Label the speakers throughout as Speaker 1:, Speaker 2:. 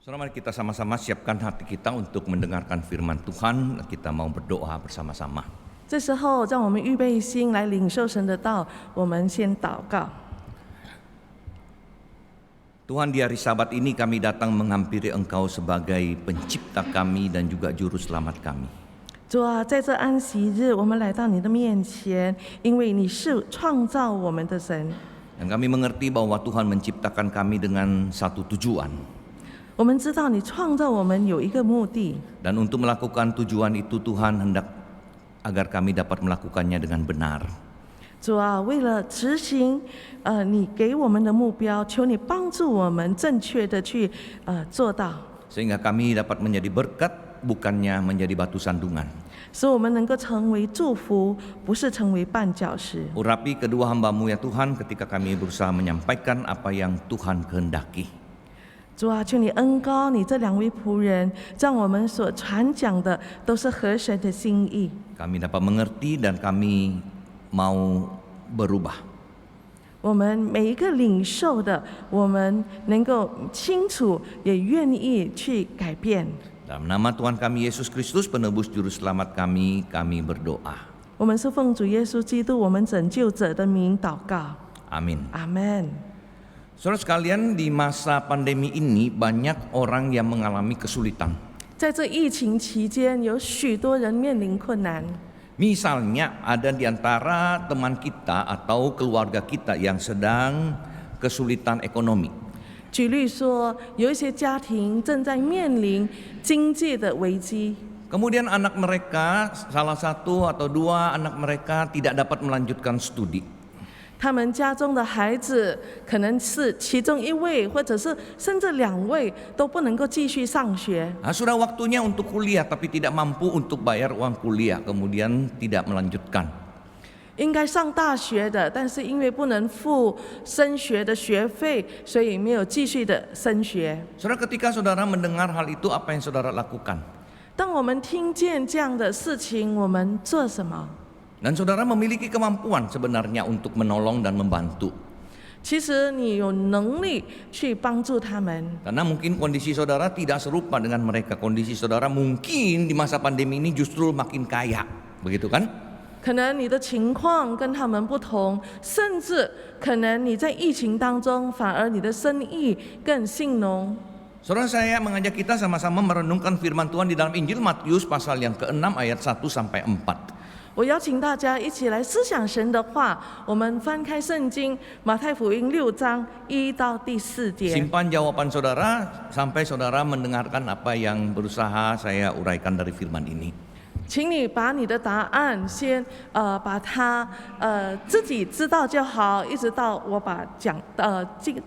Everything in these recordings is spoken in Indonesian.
Speaker 1: Saudara, mari kita sama-sama siapkan hati kita untuk mendengarkan firman Tuhan. Kita mau berdoa bersama-sama.
Speaker 2: 这时候，让我们预备心来领受神的道。我们先祷告。
Speaker 1: Tuhan, di hari Sabat ini kami datang menghampiri Engkau sebagai pencipta kami dan juga juru selamat kami.
Speaker 2: 主啊，在这安息日，我们来到你的面前，因为你是创造我们的神。
Speaker 1: Dan kami mengerti bahwa Tuhan menciptakan kami dengan satu tujuan.
Speaker 2: 我们知道你创造我们有一个目的，
Speaker 1: Dan untuk melakukan tujuan itu Tuhan hendak agar kami dapat melakukannya dengan benar.
Speaker 2: 主啊，为了执行你给我们的目标，求你帮助我们正确的去做到，
Speaker 1: Sehingga kami dapat menjadi berkat, bukannya menjadi batu sandungan.
Speaker 2: 使我们能够成为祝福，不是成为绊脚石。
Speaker 1: Urapi kedua hamba-Mu ya Tuhan ketika kami berusaha menyampaikan apa yang Tuhan kehendaki.
Speaker 2: 主啊，求你恩膏你这两位仆人，让我们所传讲的都是合神的心意。
Speaker 1: Kami dapat mengerti dan kami mau berubah.
Speaker 2: 我们每一个领受的，我们能够清楚，也愿意去改变。
Speaker 1: Dalam nama Tuhan kami Yesus Kristus, penebus juru selamat kami berdoa.
Speaker 2: 我们是奉主耶稣基督，我们拯救者的名祷告。
Speaker 1: Amin.
Speaker 2: 阿门。
Speaker 1: Saudara sekalian, di masa pandemi ini banyak orang yang mengalami kesulitan.
Speaker 2: 在这疫情期间，有许多人面临困难。
Speaker 1: Misalnya ada di antara teman kita atau keluarga kita yang sedang kesulitan ekonomi.
Speaker 2: 举例说，有一些家庭正在面临经济的危机，
Speaker 1: Kemudian anak mereka, salah satu atau dua anak mereka tidak dapat melanjutkan studi.
Speaker 2: 他们家中的孩子可能是其中一位，或者是甚至两位都不能够继续上学。
Speaker 1: Nah, sudah waktunya untuk kuliah tapi tidak mampu untuk bayar uang kuliah, kemudian tidak melanjutkan.
Speaker 2: 应该上大学的，但是因为不能付升学的学费，所以没有继续的升学。
Speaker 1: Saudara, ketika saudara mendengar hal itu, apa yang saudara lakukan?
Speaker 2: 当我们听见这样的事情，我们做什么？
Speaker 1: Dan saudara memiliki kemampuan sebenarnya untuk menolong dan membantu.
Speaker 2: 其实你有能力去帮助他们，
Speaker 1: Karena mungkin kondisi saudara tidak serupa dengan mereka. Kondisi saudara mungkin di masa pandemi ini justru makin kaya, begitu kan?
Speaker 2: 可能你的情况跟他们不同，甚至可能你在疫情当中，反而你的生意更兴隆。
Speaker 1: Saudara, saya mengajak kita sama-sama merenungkan firman Tuhan di dalam Injil Matius pasal yang ke-6 ayat 1 sampai 4.
Speaker 2: 我邀请大家一起来思想神的话。我们翻开圣经马太福音6章1到第4节。
Speaker 1: Simpan jawaban saudara sampai saudara mendengarkan apa yang berusaha saya uraikan dari firman ini.
Speaker 2: 请你把你的答案先把它自己知道就好，一直到我把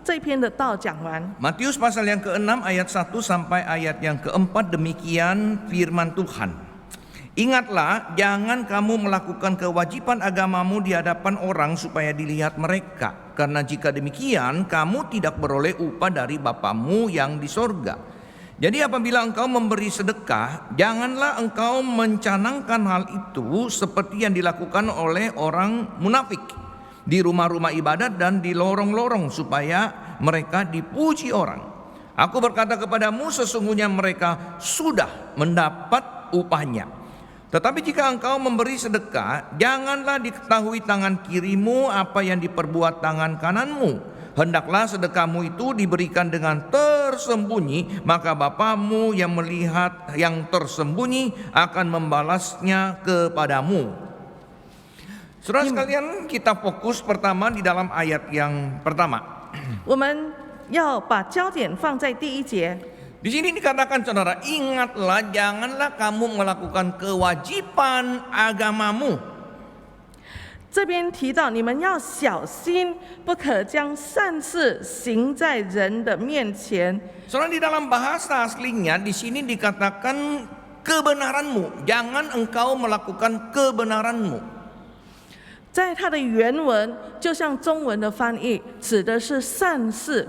Speaker 2: 这篇的道讲完。
Speaker 1: Matius pasal yang ke-6 ayat 1 sampai ayat yang ke-4, demikian firman Tuhan. Ingatlah, jangan kamu melakukan kewajiban agamamu di hadapan orang supaya dilihat mereka. Karena jika demikian, kamu tidak beroleh upah dari Bapamu yang di sorga. Jadi apabila engkau memberi sedekah, janganlah engkau mencanangkan hal itu seperti yang dilakukan oleh orang munafik di rumah-rumah ibadat dan di lorong-lorong supaya mereka dipuji orang. Aku berkata kepadamu, sesungguhnya mereka sudah mendapat upahnya. Tetapi jika engkau memberi sedekah, janganlah diketahui tangan kirimu apa yang diperbuat tangan kananmu. Hendaklah sedekahmu itu diberikan dengan tersembunyi, maka Bapamu yang melihat yang tersembunyi akan membalasnya kepadamu. Saudara sekalian, kita fokus pertama di dalam ayat yang pertama.
Speaker 2: 我们要把焦点放在第1节。
Speaker 1: Di sini dikatakan, saudara, ingatlah, janganlah kamu melakukan kewajiban agamamu.
Speaker 2: 这边提到你们要小心，不可将善事行在人的面前。
Speaker 1: Saudara, di dalam bahasa aslinya di sini dikatakan kebenaranmu, jangan engkau melakukan kebenaranmu.
Speaker 2: 在它的原文，就像中文的翻译，指的是善事。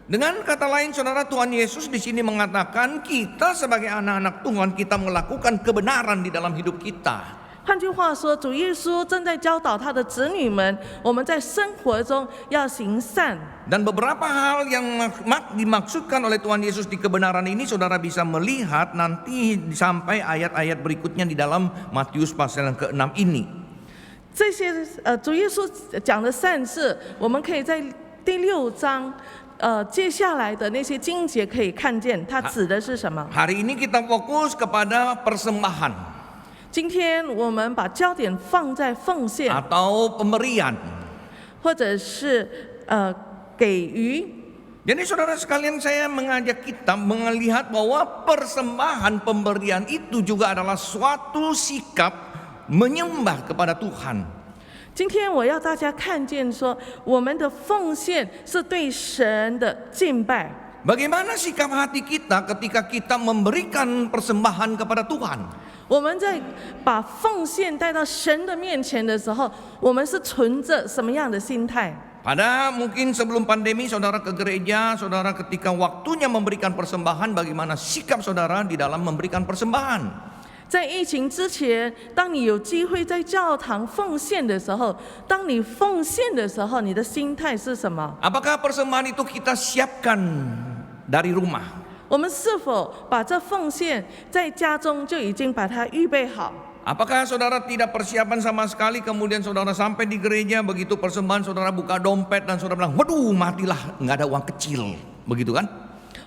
Speaker 1: Dengan kata lain, saudara, Tuhan Yesus di sini mengatakan kita sebagai anak-anak Tuhan, kita melakukan kebenaran di dalam hidup kita.
Speaker 2: 换句话说，主耶稣正在教导他的子女们，我们在生活中要行善。
Speaker 1: Dan beberapa hal yang dimaksudkan oleh Tuhan Yesus di kebenaran ini saudara bisa melihat nanti sampai ayat-ayat berikutnya di dalam Matius pasal yang ke-6 ini.
Speaker 2: 这些主耶稣讲的善事，我们可以在第6章接下来的那些经节可以看见，它指的是什么？
Speaker 1: Hari ini kita fokus kepada persembahan
Speaker 2: 今天我们把焦点放在奉献，
Speaker 1: atau pemberian.
Speaker 2: 或者是给予。
Speaker 1: Jadi saudara sekalian, saya mengajak kita melihat bahwa persembahan pemberian itu juga adalah suatu sikap menyembah kepada Tuhan.
Speaker 2: 今天我要大家看见说，我们的奉献是对神的敬拜。
Speaker 1: Bagaimana sikap hati kita ketika kita memberikan persembahan kepada Tuhan?
Speaker 2: 我们在把奉献带到神的面前的时候，我们是存着什么样的心态？
Speaker 1: Pada mungkin sebelum pandemi saudara ke gereja, saudara ketika waktunya memberikan persembahan, bagaimana sikap saudara di dalam memberikan persembahan?
Speaker 2: 在疫情之前，当你有机会在教堂奉献的时候，当你奉献的时候，你的心态是什么？
Speaker 1: Apakah persembahan itu kita siapkan dari rumah?
Speaker 2: 我们是否把这奉献在家中就已经把它预备好？
Speaker 1: Apakah saudara tidak persiapan sama sekali, kemudian saudara sampai di gereja, begitu persembahan saudara buka dompet dan saudara bilang, waduh matilah, nggak ada uang kecil, begitu kan?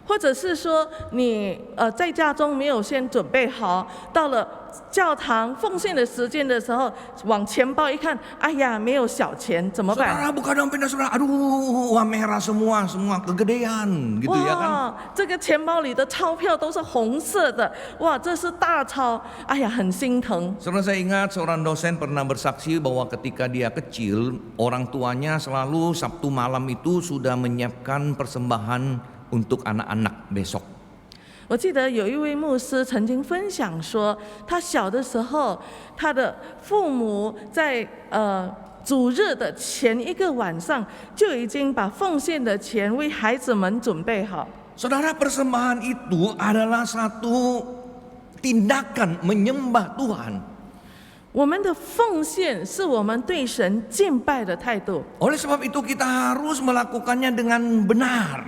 Speaker 2: 或者是说你在家中没有先准备好，到了教堂奉献的时间的时候，往钱包一看，哎呀，没有小钱，怎么办？
Speaker 1: Saudara buka dompet dan saudara, aduh uang merah semua kegedean, gitu ya kan?
Speaker 2: 哇，这个钱包里的钞票都是红色的，哇，这是大钞，哎呀，很心疼。
Speaker 1: Saudara, saya ingat seorang dosen pernah bersaksi bahwa ketika dia kecil, orang tuanya selalu Sabtu malam itu sudah menyiapkan persembahan untuk anak-anak besok.
Speaker 2: 我记得有一位牧师曾经分享说，他小的时候，他的父母在主日的前一个晚上就已经把奉献的钱为孩子们准备好。
Speaker 1: Saudara, persembahan itu adalah satu tindakan menyembah Tuhan.
Speaker 2: 我们的奉献是我们对神敬拜的态度，
Speaker 1: Oleh sebab itu kita harus melakukannya dengan benar.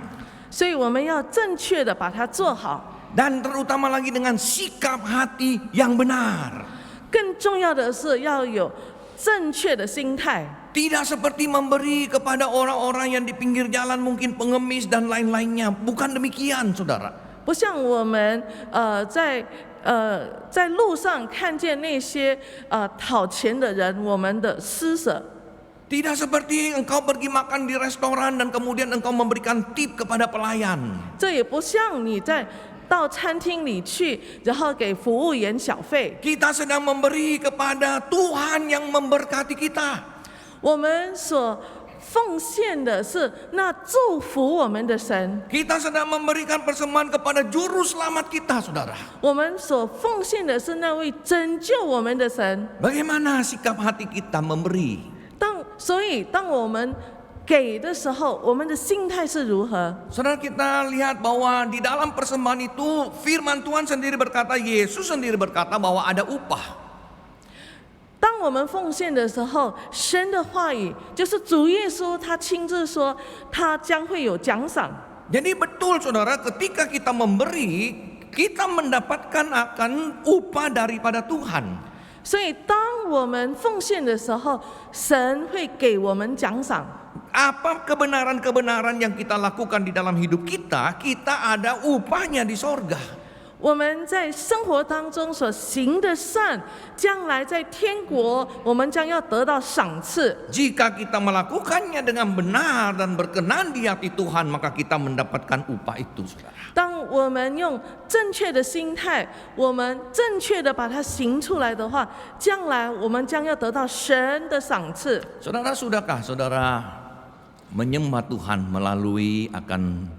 Speaker 2: 所以我们要正确的把它做好。
Speaker 1: Dan terutama lagi dengan sikap hati yang benar.
Speaker 2: 更重要的是要有正确的心态，
Speaker 1: Tidak seperti memberi kepada orang-orang yang di pinggir jalan, mungkin pengemis dan lain-lainnya. Bukan demikian, saudara.
Speaker 2: 不像我们在路上看见那些讨钱的人，我们的施舍。
Speaker 1: Tidak seperti engkau pergi makan di restoran dan kemudian engkau memberikan tip kepada pelayan.
Speaker 2: 这也不像你到餐厅里去，然后给服务员小费。
Speaker 1: Kita sedang memberi kepada Tuhan yang memberkati kita.
Speaker 2: 我们所奉献的是那祝福我们的神，
Speaker 1: Kita sedang memberikan persembahan kepada juru selamat kita, saudara.
Speaker 2: 我们所奉献的是那位拯救我们的神。
Speaker 1: Bagaimana sikap hati kita memberi?
Speaker 2: 所以，当我们给的时候，我们的心态是如何？
Speaker 1: Saudara, kita lihat bahwa di dalam persembahan itu firman Tuhan sendiri berkata, Yesus sendiri berkata bahwa ada upah.
Speaker 2: 当我们奉献的时候，神的话语就是主耶稣他亲自说，他将会有奖赏。
Speaker 1: Jadi betul saudara, ketika kita memberi, kita mendapatkan akan upah daripada Tuhan.
Speaker 2: 所以，当我们奉献的时候，神会给我们奖赏。
Speaker 1: Apa kebenaran-kebenaran yang kita lakukan di dalam hidup kita, kita ada upahnya di sorga.
Speaker 2: 我们在生活当中所行的善，将来在天国，我们将要得到赏赐。
Speaker 1: Jika kita melakukannya dengan benar dan berkenan di hati Tuhan, maka kita mendapatkan upah itu, saudara.
Speaker 2: 当我们用正确的心态，我们正确的把它行出来的话，将来我们将要得到神的赏赐。
Speaker 1: Saudara, sudahkah saudara menyembah Tuhan melalui akan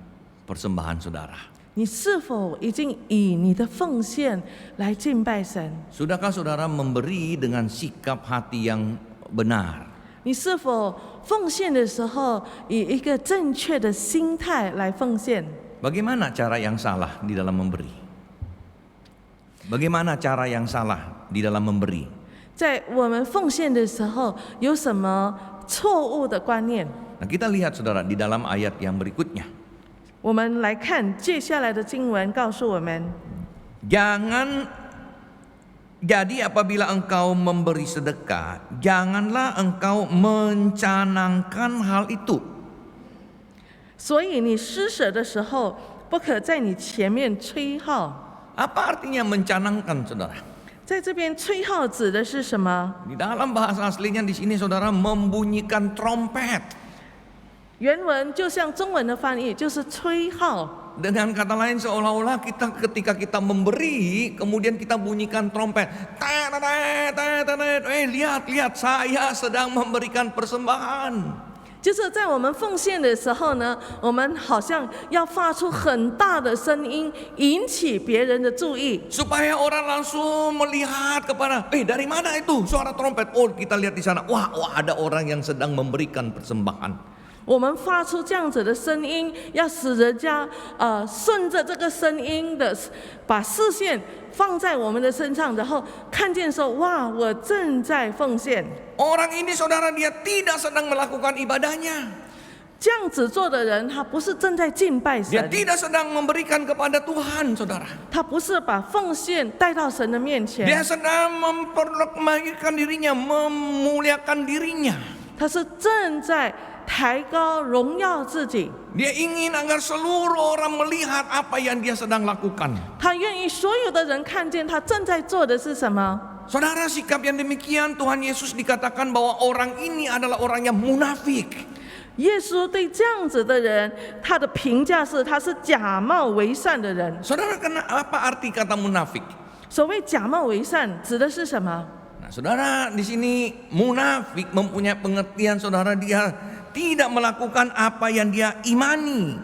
Speaker 1: persembahan saudara?
Speaker 2: 你是否已经以你的奉献来敬拜神？
Speaker 1: Sudahkah saudara memberi dengan sikap hati yang benar?
Speaker 2: 你是否奉献的时候以一个正确的心态来奉献？
Speaker 1: Bagaimana cara yang salah di dalam memberi? Bagaimana cara yang salah di dalam memberi?
Speaker 2: 在我们奉献的时候有什么错误的观念？
Speaker 1: Nah, kita lihat saudara di dalam ayat yang berikutnya.
Speaker 2: 我们来看接下来的经文告诉我们，
Speaker 1: Jadi apabila engkau memberi sedekah, janganlah engkau mencanangkan hal itu.
Speaker 2: 所以你施舍的时候，不可在你前面吹号。
Speaker 1: Apa artinya mencanangkan, saudara?
Speaker 2: 在这边吹号指的是什么？
Speaker 1: Di dalam bahasa aslinya di sini, saudara, membunyikan trompet.
Speaker 2: 原文就像中文的翻译，就是吹号。
Speaker 1: Dengan kata lain seolah-olah ketika kita memberi, kemudian kita bunyikan trompet. Lihat, saya sedang memberikan persembahan.
Speaker 2: 就是在我们奉献的时候呢，我们好像要发出很大的声音，引起别人的注意，
Speaker 1: Supaya orang langsung melihat kepada, dari mana itu suara trompet? Oh, kita lihat di sana. Wah, ada orang yang sedang memberikan persembahan.
Speaker 2: 我们发出这样子的声音，要使人家顺着这个声音的，把视线放在我们的身上，然后看见说，哇，我正在奉献。
Speaker 1: Orang ini, saudara, dia tidak sedang melakukan ibadahnya.
Speaker 2: 这样子做的人，他不是正在敬拜
Speaker 1: Dia
Speaker 2: 神，
Speaker 1: tidak sedang memberikan kepada Tuhan, saudara.
Speaker 2: 他不是把奉献带到神的面
Speaker 1: Dia
Speaker 2: 前，
Speaker 1: sedang mempermainkan dirinya, memuliakan dirinya.
Speaker 2: 他是正在抬高荣耀自己。
Speaker 1: Dia ingin agar seluruh orang melihat apa yang dia sedang lakukan.
Speaker 2: 他愿意所有的人看见他正在做的是什么。
Speaker 1: Saudara, sikap yang demikian Tuhan Yesus dikatakan bahwa orang ini adalah orang yang munafik.
Speaker 2: 耶稣对这样子的人，他的评价是他是假冒为善的人。
Speaker 1: Saudara, apa arti kata munafik?
Speaker 2: 所谓假冒为善，指的是什么？
Speaker 1: Nah, saudara, di sini munafik mempunyai pengertian, saudara, dia tidak melakukan apa yang dia imani.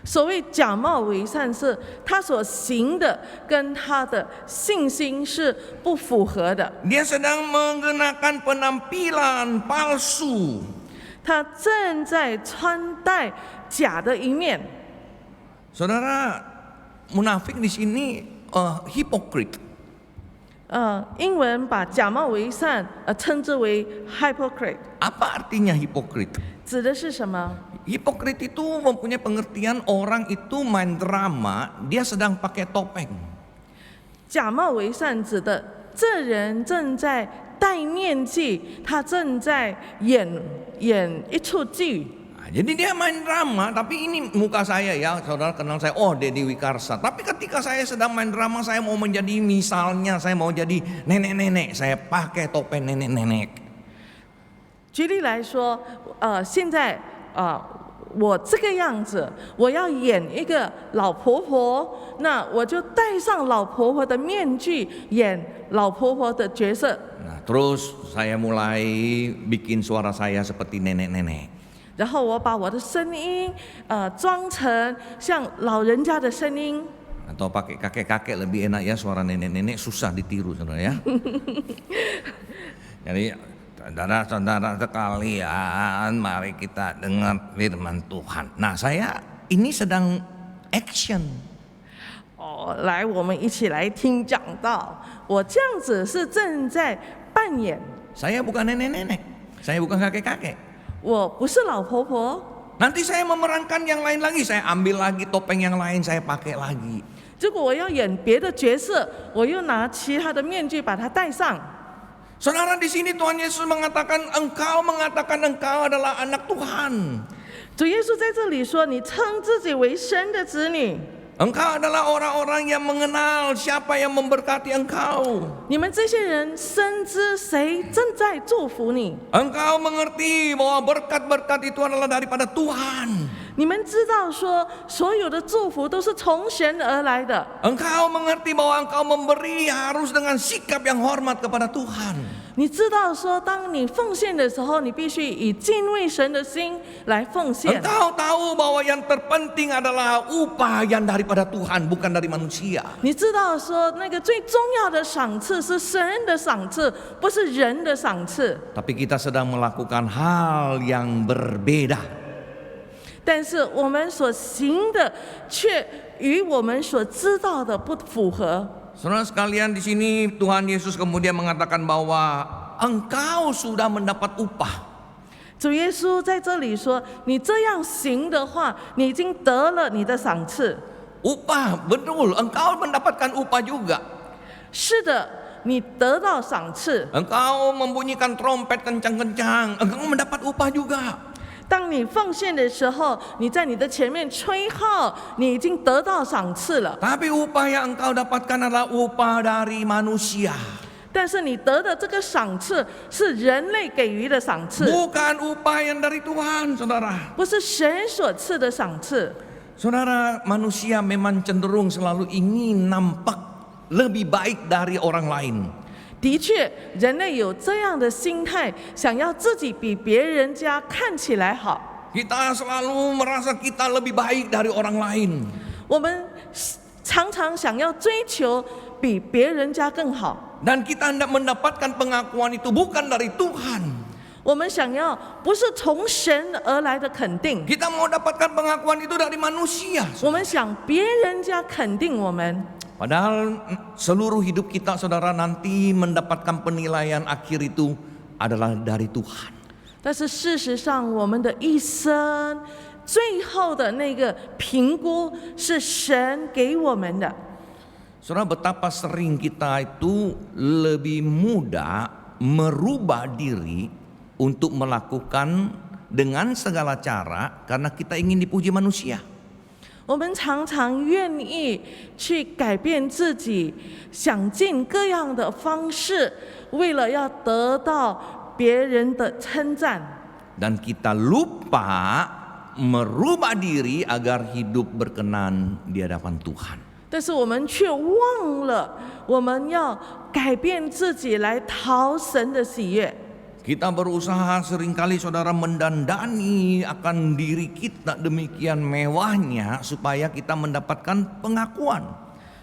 Speaker 2: 所谓假冒为善，是他所行的跟他的信心是不符合的。
Speaker 1: Dia sedang menggunakan penampilan palsu.
Speaker 2: 他正在穿戴假的一面。
Speaker 1: Saudara, munafik di sini hypocrite.
Speaker 2: 英文把假冒为善称之为 hypocrite，
Speaker 1: Apa artinya hypocrite?
Speaker 2: 指的是什么？
Speaker 1: Hypocrite itu mempunyai pengertian orang itu main drama, dia sedang pakai topeng.
Speaker 2: 假冒为善指的这人正在戴面具，他正在演一出剧。
Speaker 1: Nah, jadi dia main drama, tapi ini muka saya ya, saudara kenal saya, oh Deddy Wikarsa. Tapi ketika saya sedang main drama, saya mau menjadi misalnya, saya mau jadi nenek-nenek, saya pakai topeng nenek-nenek.
Speaker 2: 举例来说，现在我这个样子，我要演一个老婆婆，那我就戴上老婆婆的面具，演老婆婆的角色。
Speaker 1: Nah, terus saya mulai bikin suara saya seperti nenek-nenek.
Speaker 2: 然后我把我的声音装成像老人家的声音，
Speaker 1: Atau pakai kakek-kakek lebih enak ya, suara nenek-nenek susah ditiru, saudara ya. Jadi saudara-saudara sekalian, mari kita dengar firman Tuhan. Nah, saya ini sedang action.
Speaker 2: 来，我们一起来听讲道。我这样子是正在扮演，
Speaker 1: Saya bukan nenek-nenek, saya bukan kakek-kakek.
Speaker 2: 我不是老婆婆。
Speaker 1: Nanti saya memerankan yang lain lagi, saya ambil lagi topeng yang lain, saya pakai lagi.
Speaker 2: 如果我要演别的角色，我又拿其他的面具把它戴上。
Speaker 1: Saudara, di sini Tuhan Yesus mengatakan engkau adalah anak Tuhan.
Speaker 2: 主耶稣在这里说：“你称自己为神的子女，
Speaker 1: Engkau adalah orang-orang yang mengenal siapa yang memberkati engkau.
Speaker 2: 你们这些人深知谁正在祝福你，
Speaker 1: Engkau mengerti bahwa berkat-berkat itu adalah daripada Tuhan.
Speaker 2: 你们知道说所有的祝福都是从神而来的。
Speaker 1: Engkau mengerti bahwa engkau memberi harus dengan sikap yang hormat kepada Tuhan.
Speaker 2: 你知道说，当你奉献的时候，你必须以敬畏神的心来奉献。
Speaker 1: Engkau tahu bahwa yang terpenting adalah upah yang daripada Tuhan, bukan dari manusia.
Speaker 2: 你知道说，那个最重要的赏赐是神的赏赐，不是人的赏赐。
Speaker 1: Tapi kita sedang melakukan hal yang berbeda.
Speaker 2: 但是我们所行的却与我们所知道的不符合。
Speaker 1: Saudara sekalian, di sini Tuhan Yesus kemudian mengatakan bahwa engkau sudah mendapat upah.
Speaker 2: 主耶稣在这里说：“你这样行的话，你已经得了你的赏赐。
Speaker 1: Upah, betul, engkau mendapatkan upah juga.
Speaker 2: 是的，你得到赏赐。
Speaker 1: Engkau membunyikan trompet kencang-kencang, engkau mendapat upah juga.
Speaker 2: 当你奉献的时候，你在你的前面吹号，你已经得到赏赐了。
Speaker 1: Tapi upah yang engkau dapatkan adalah upah dari manusia.
Speaker 2: 但是你得的这个赏赐是人类给予的赏赐，
Speaker 1: Bukan upah yang dari Tuhan, saudara.
Speaker 2: 不是神所赐的赏赐。
Speaker 1: Saudara, manusia memang cenderung selalu ingin nampak lebih baik dari orang lain.
Speaker 2: 的确，人类有这样的心态，想要自己比别人家看起来好。
Speaker 1: Kita selalu merasa kita lebih baik dari orang lain.
Speaker 2: 我们常常想要追求比别人家更好，
Speaker 1: Dan kita hendak mendapatkan pengakuan itu bukan dari Tuhan.
Speaker 2: 我们想要不是从神而来的肯定，
Speaker 1: Kita mau dapatkan pengakuan itu dari manusia.
Speaker 2: 我们想别人家肯定我们。
Speaker 1: Padahal seluruh hidup kita, saudara, nanti mendapatkan penilaian akhir itu adalah dari Tuhan.
Speaker 2: 但是事实上，我们的一生最后的那个评估是神给我们的。
Speaker 1: Saudara, betapa sering kita itu lebih mudah merubah diri untuk melakukan dengan segala cara karena kita ingin dipuji manusia.
Speaker 2: 我们常常愿意去改变自己，想尽各样的方式，为了要得到别人的称赞。
Speaker 1: Dan kita lupa merubah diri agar hidup berkenan di hadapan Tuhan.
Speaker 2: 但是我们却忘了，我们要改变自己来讨神的喜悦。
Speaker 1: Kita berusaha seringkali, saudara, mendandani akan diri kita demikian mewahnya supaya kita mendapatkan pengakuan.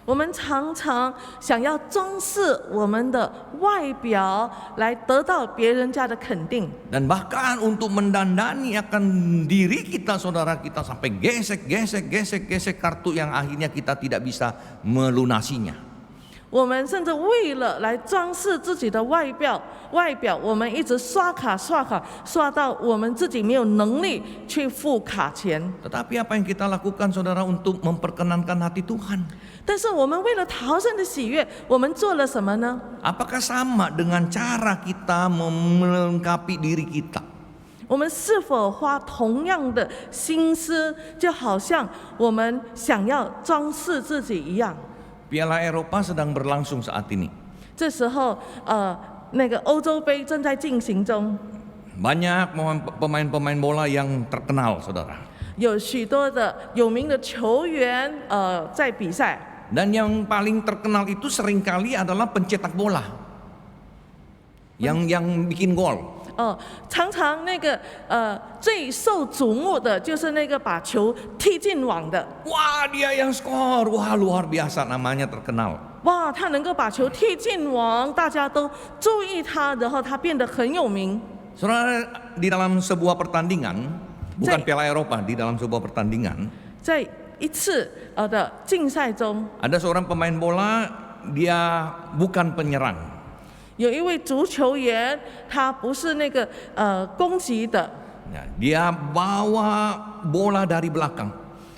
Speaker 2: 我们常常想要装饰我们的外表，来得到别人家的肯定。
Speaker 1: Dan bahkan untuk mendandani akan diri kita, saudara, kita sampai gesek kartu yang akhirnya kita tidak bisa melunasinya.
Speaker 2: 我们甚至为了来装饰自己的外表，我们一直刷卡，刷到我们自己没有能力去付卡钱。
Speaker 1: Tetapi apa yang kita lakukan, saudara, untuk memperkenankan hati Tuhan?
Speaker 2: 但是我们为了讨神的喜悦，我们做了什么呢？
Speaker 1: Apakah sama dengan cara kita melengkapi diri kita?
Speaker 2: 我们是否花同样的心思，就好像我们想要装饰自己一样？
Speaker 1: Piala Eropa sedang berlangsung saat ini.
Speaker 2: 这时候，那个欧洲杯正在进行中，
Speaker 1: Banyak pemain-pemain bola yang terkenal, saudara.
Speaker 2: 有许多的有名的球员，在比赛。
Speaker 1: Dan yang paling terkenal itu seringkali adalah pencetak bola, yang bikin gol.
Speaker 2: 常常那个最受瞩目的就是那个把球踢进网的。
Speaker 1: Wah, dia yang skor, wah luar biasa, namanya terkenal.
Speaker 2: 哇，他能够把球踢进网，大家都注意他，然后他变得很有名。
Speaker 1: Saudara, di dalam sebuah pertandingan, bukan Piala Eropa, di dalam sebuah pertandingan,
Speaker 2: 在一次的竞赛中，
Speaker 1: ada seorang pemain bola, dia bukan penyerang.
Speaker 2: 有一位足球员，他不是那个攻击的，
Speaker 1: Dia bawa bola dari belakang.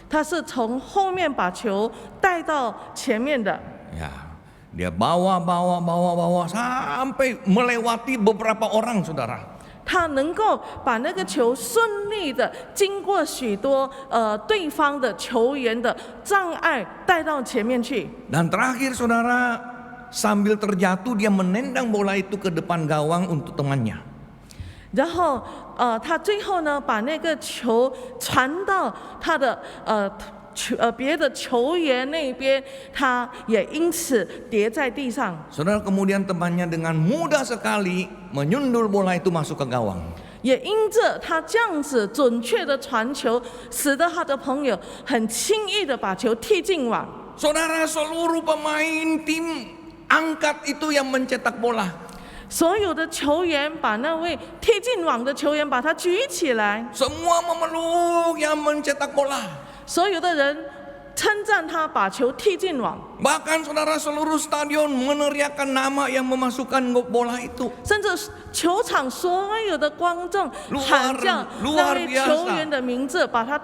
Speaker 2: 他是从后面把球带到前面的。
Speaker 1: Ya, dia bawa sampai melewati beberapa orang, saudara.
Speaker 2: 他能够把那个球顺利的经过许多对方的球员的障碍带到前面去。
Speaker 1: Dan terakhir, saudara, sambil terjatuh dia menendang bola itu ke depan gawang untuk temannya.
Speaker 2: 然后他最后呢把那个球传到他的别的球员那边，他也因此跌在地上。
Speaker 1: Saudara, kemudian temannya dengan mudah sekali menyundul bola itu masuk ke gawang.
Speaker 2: 也因着他这样子准确的传球，使得他的朋友很轻易的把球踢进网。
Speaker 1: Saudara, seluruh pemain tim angkat itu yang mencetak bola.
Speaker 2: 所有的球员把那位踢进网的球员把他举起来，
Speaker 1: Semua memeluk yang mencetak bola.
Speaker 2: 所有的人称赞他把球踢进网，
Speaker 1: Bahkan saudara seluruh stadion meneriakkan nama yang memasukkan bola itu.
Speaker 2: 甚至球场所有的观众
Speaker 1: Luar-
Speaker 2: 喊叫
Speaker 1: luar
Speaker 2: 那位
Speaker 1: biasa
Speaker 2: 球员的名字，把他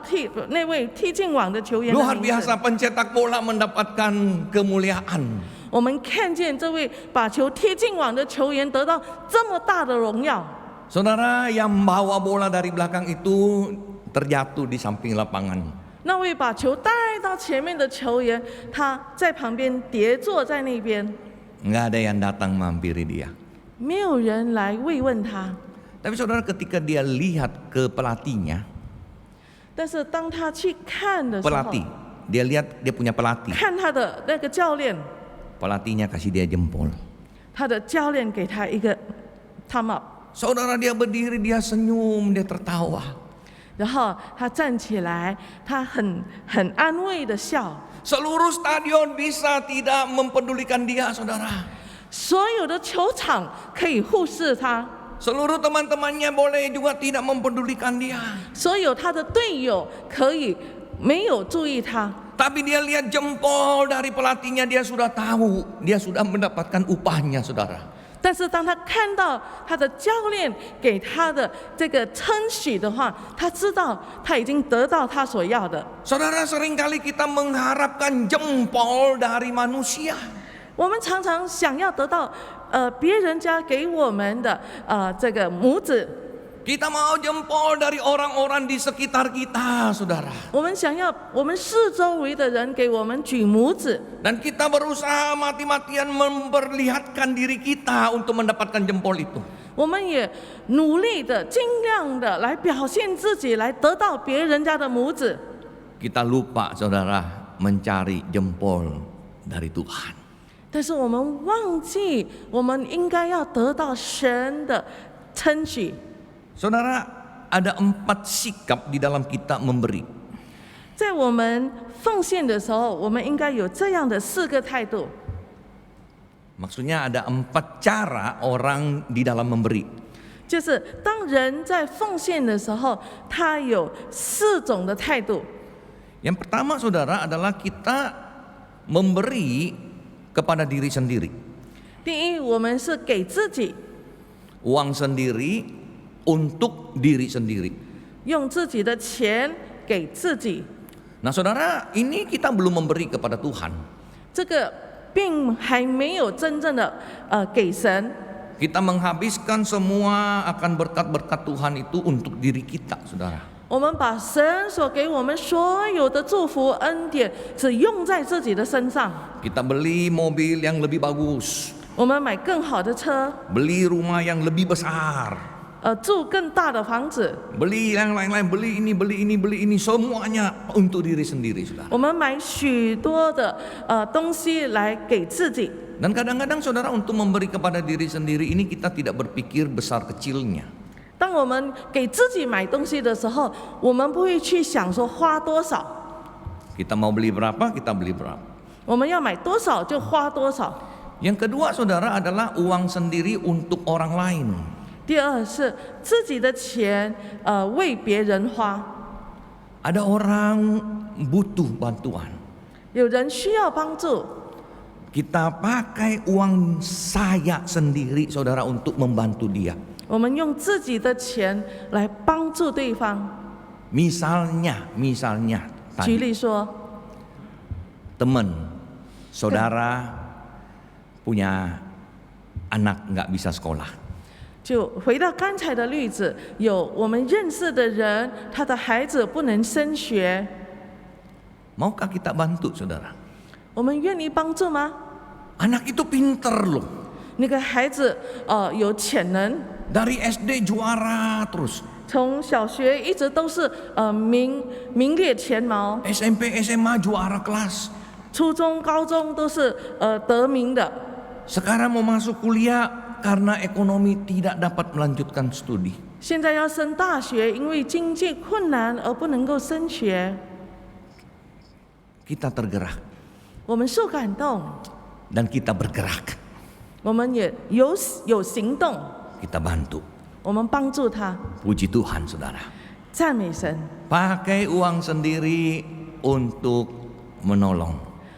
Speaker 2: 那位踢进网的球员的
Speaker 1: Luar
Speaker 2: 名字。
Speaker 1: biasa pencetak bola mendapatkan kemuliaan.
Speaker 2: 我们看见这位把球踢进网的球员得到这么大的荣耀。
Speaker 1: Saudara yang bawa bola dari belakang itu terjatuh di samping lapangan.
Speaker 2: 那位把球带到前面的球员，他在旁边跌坐在那边，
Speaker 1: Nggak ada yang datang mampiri dia.
Speaker 2: 没有人来慰问他。
Speaker 1: Tapi saudara ketika dia lihat ke pelatihnya,
Speaker 2: 但是当他去看的时候，
Speaker 1: pelatih, dia lihat dia punya pelatih.
Speaker 2: 看他的那个教练，
Speaker 1: Pelatihnya kasih dia jempol.
Speaker 2: 他的教练给他一个 thumb up，
Speaker 1: Saudara dia berdiri, dia senyum, dia tertawa.
Speaker 2: 然后他站起来，他很安慰的笑。
Speaker 1: Seluruh stadion bisa tidak mempedulikan dia, saudara.
Speaker 2: 所有的球场可以忽视他，
Speaker 1: Seluruh teman-temannya boleh juga tidak mempedulikan dia.
Speaker 2: 所有他的队友可以没有注意他。
Speaker 1: Tapi dia lihat jempol dari pelatihnya, dia sudah tahu, dia sudah mendapatkan upahnya, saudara.
Speaker 2: 但是当他看到他的教练给他的这个称许的话，他知道他已经得到他所要的。
Speaker 1: Saudara, seringkali kita mengharapkan jempol dari manusia.
Speaker 2: 我们常常想要得到别人家给我们的这个拇指，
Speaker 1: Kita mau jempol dari orang-orang di sekitar kita, saudara.
Speaker 2: 我们想要我们四周围的人给我们举拇指，
Speaker 1: Dan kita berusaha mati-matian memperlihatkan diri kita untuk mendapatkan jempol itu.
Speaker 2: 我们也努力的、尽量的来表现自己，来得到别人家的拇指。
Speaker 1: Kita lupa, saudara, mencari jempol dari Tuhan.
Speaker 2: 但是我们忘记，我们应该要得到神的称许。
Speaker 1: Saudara, ada 4 sikap di dalam kita memberi.
Speaker 2: 在我们奉献的时候，我们应该有这样的4个态度。
Speaker 1: Maksudnya ada 4 cara orang di dalam memberi.
Speaker 2: 就是当人在奉献的时候，他有4种的态度。
Speaker 1: Yang pertama, saudara, adalah kita memberi kepada diri sendiri.
Speaker 2: 第一，我们是给自己，
Speaker 1: Uang sendiri untuk diri sendiri.
Speaker 2: 用自己的钱给自己。
Speaker 1: Nah, saudara, ini kita belum memberi kepada Tuhan.
Speaker 2: 这个并还没有真正的给神。
Speaker 1: Kita menghabiskan semua akan berkat-berkat Tuhan itu untuk diri kita, saudara.
Speaker 2: 我们把神所给我们所有的祝福恩典，只用在自己的身上。
Speaker 1: Kita beli mobil yang lebih bagus,
Speaker 2: 我们买更好的车，
Speaker 1: beli rumah yang lebih besar,
Speaker 2: 住更大的房子，
Speaker 1: beli yang lain-lain, beli ini, semuanya untuk diri sendiri, saudara.
Speaker 2: 我们买许多的东西来给自己。
Speaker 1: Dan kadang-kadang, saudara, untuk memberi kepada diri sendiri ini kita tidak berpikir besar kecilnya.
Speaker 2: 当我们给自己买东西的时候，我们不会去想说花多少，
Speaker 1: Kita mau beli berapa, kita beli berapa.
Speaker 2: 我们要买多少就花多少。
Speaker 1: Yang kedua, saudara, adalah uang sendiri untuk orang lain.
Speaker 2: 第二是自己的钱为别人花，
Speaker 1: Ada orang butuh bantuan.
Speaker 2: 有人需要帮助，
Speaker 1: Kita pakai uang saya sendiri, saudara, untuk membantu dia.
Speaker 2: 我们用自己的钱来帮助对方。
Speaker 1: Misalnya
Speaker 2: 举
Speaker 1: tadi
Speaker 2: 例说，
Speaker 1: teman, saudara punya anak nggak bisa sekolah.
Speaker 2: 就回到刚才的例子，有我们认识的人，他的孩子不能升学，
Speaker 1: Maukah kita bantu, saudara?
Speaker 2: 我们愿意帮助吗？
Speaker 1: Anak itu pinter loh.
Speaker 2: 那个孩子有潜能，
Speaker 1: Dari SD juara terus.
Speaker 2: 从小学一直都是名列前茅，
Speaker 1: SMP, SMA juara kelas.
Speaker 2: 初中、高中都是得名的。
Speaker 1: Sekarang mau masuk kuliah karena ekonomi tidak dapat melanjutkan studi.
Speaker 2: 现在要升大学，因为经济困难而不能够升学，
Speaker 1: Kita tergerak
Speaker 2: 我们受感动，
Speaker 1: dan kita bergerak.
Speaker 2: 我们也有行动，
Speaker 1: Kita bantu.
Speaker 2: 我们帮助他，
Speaker 1: Puji Tuhan, saudara.
Speaker 2: 赞美神。
Speaker 1: Pakai uang sendiri untuk menolong.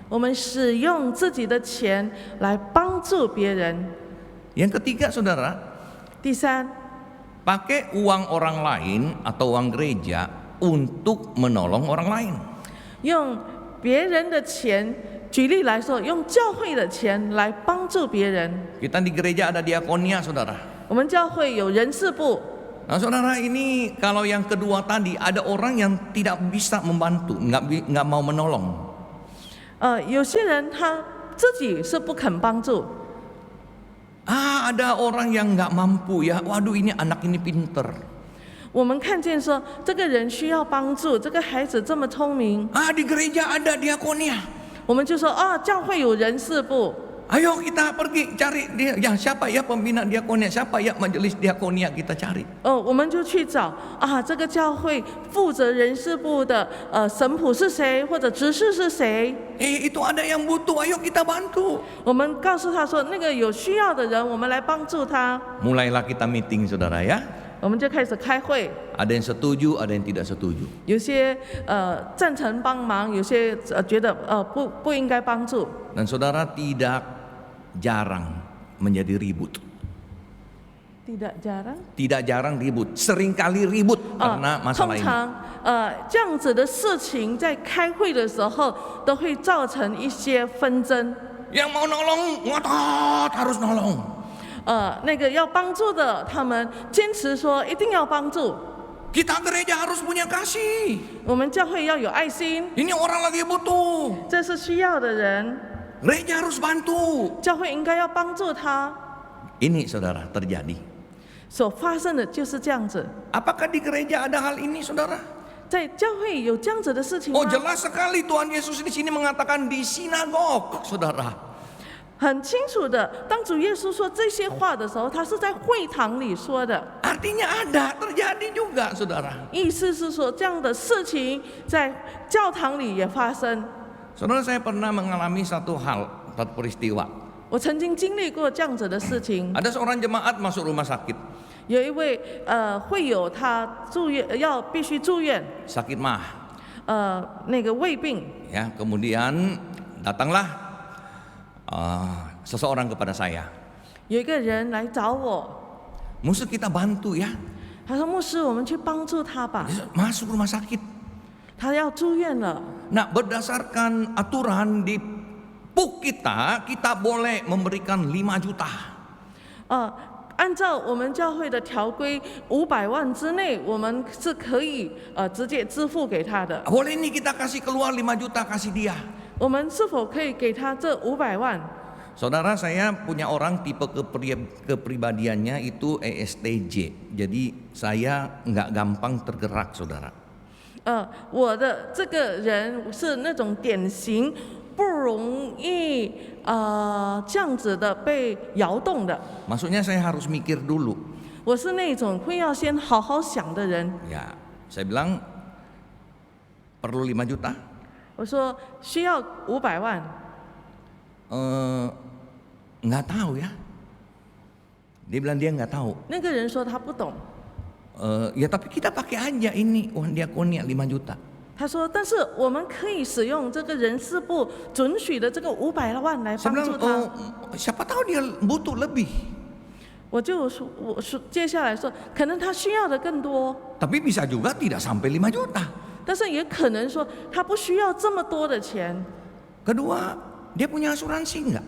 Speaker 2: 我们使用自己的钱来帮助别人。
Speaker 1: Yang ketiga, saudara,
Speaker 2: 第三，
Speaker 1: pakai uang orang lain atau uang gereja untuk menolong orang lain.
Speaker 2: 用别人的钱，举例来说，用教会的钱来帮助别人。
Speaker 1: Kita di gereja ada diakonia, saudara.
Speaker 2: 我们教会有人事部，
Speaker 1: Nah, saudara, ini kalau yang kedua tadi ada orang yang tidak bisa membantu, nggak mau menolong.
Speaker 2: 有些人他自己是不肯帮助，
Speaker 1: Ada orang yang nggak mampu ya. Waduh, ini anak ini pinter.
Speaker 2: 我们看见说这个人需要帮助，这个孩子这么聪明，
Speaker 1: Di gereja ada diakonia.
Speaker 2: 我们就说教会有人事部，
Speaker 1: Ayo kita pergi cari dia. Ya, siapa ya pembina diakonia? Siapa ya majelis diakonia? Kita cari.
Speaker 2: 我们就去找这个教会负责人事部的神父是谁，或者执事是谁。
Speaker 1: Itu ada yang butuh. Ayo kita bantu.
Speaker 2: 我们告诉他说，那个有需要的人，我们来帮助他。
Speaker 1: Mulailah kita meeting, saudara ya.
Speaker 2: 我们就开始开会，
Speaker 1: Ada yang setuju, ada yang tidak setuju.
Speaker 2: 有些赞成帮忙，有些觉得不应该帮助。
Speaker 1: Dan saudara tidak jarang menjadi ribut.
Speaker 2: Tidak
Speaker 1: jarang ribut. Seringkali ribut karena
Speaker 2: 通
Speaker 1: masalah ini.
Speaker 2: 常这样子的事情在开会的时候都会造成一些纷争。
Speaker 1: Yang mau nolong ngotot harus nolong.
Speaker 2: 那个要帮助的，他们坚持说一定要帮助。
Speaker 1: Kita gereja harus punya kasih.
Speaker 2: 我们教会要有爱心，
Speaker 1: Ini orang lagi butuh.
Speaker 2: 这是需要的人，
Speaker 1: Gereja harus bantu.
Speaker 2: 教会应该要帮助他。
Speaker 1: Ini saudara terjadi.
Speaker 2: 所发生的就是这样子，
Speaker 1: Apakah di gereja ada hal ini, saudara?
Speaker 2: 在教会有这样子的事情吗？
Speaker 1: Jelas sekali Tuhan Yesus di sini mengatakan di sinagog, saudara.
Speaker 2: 很清楚的，当主耶稣说这些话的时候，他是在会堂里说的。
Speaker 1: Artinya ada, terjadi juga, saudara.
Speaker 2: 意思是说，这样的事情在教堂里也发生。
Speaker 1: Saudara, saya pernah mengalami satu peristiwa.
Speaker 2: 我曾经经历过这样子的事情。
Speaker 1: Ada seorang jemaat masuk rumah sakit.
Speaker 2: 有一位会友，他住院，必须住院，
Speaker 1: Sakit mah.
Speaker 2: 那个胃病。
Speaker 1: Ya, kemudian datanglah seseorang kepada saya.
Speaker 2: 有一个人来找我，
Speaker 1: Musuh kita bantu ya.
Speaker 2: 他说：“牧师，我们去帮助他吧，
Speaker 1: Masuk rumah sakit.
Speaker 2: 他要住院了。”
Speaker 1: Nah, berdasarkan aturan di PUK kita boleh memberikan 5 juta.
Speaker 2: 按照我们教会的条规，500万之内，我们是可以直接支付给他的。
Speaker 1: Boleh nih kita kasih keluar 5 juta kasih dia.
Speaker 2: 我们是否可以给他这500万？
Speaker 1: Saudara, saya punya orang tipe kepribadiannya itu ESTJ. Jadi saya nggak gampang tergerak, saudara.
Speaker 2: 我的这个人是那种典型不容易这样子的被摇动的。
Speaker 1: Maksudnya saya harus mikir dulu.
Speaker 2: 我是那种会要先好好想的人。
Speaker 1: Ya, saya bilang perlu 5 juta.
Speaker 2: 我说需要500万，
Speaker 1: Nggak tahu ya. Dia bilang dia nggak tahu.
Speaker 2: 那个人说他不懂。
Speaker 1: Ya tapi kita pakai aja ini uang diakonia 5 juta.
Speaker 2: 他说，但是我们可以使用这个人事部准许的这个500万来
Speaker 1: Saya
Speaker 2: 帮助
Speaker 1: bilang,
Speaker 2: 他。
Speaker 1: siapa tahu dia butuh lebih.
Speaker 2: 我说接下来说，可能他需要的更多，
Speaker 1: Tapi bisa juga tidak sampai 5 juta.
Speaker 2: 但是也可能说他不需要这么多的钱。
Speaker 1: Kedua, dia punya asuransi enggak?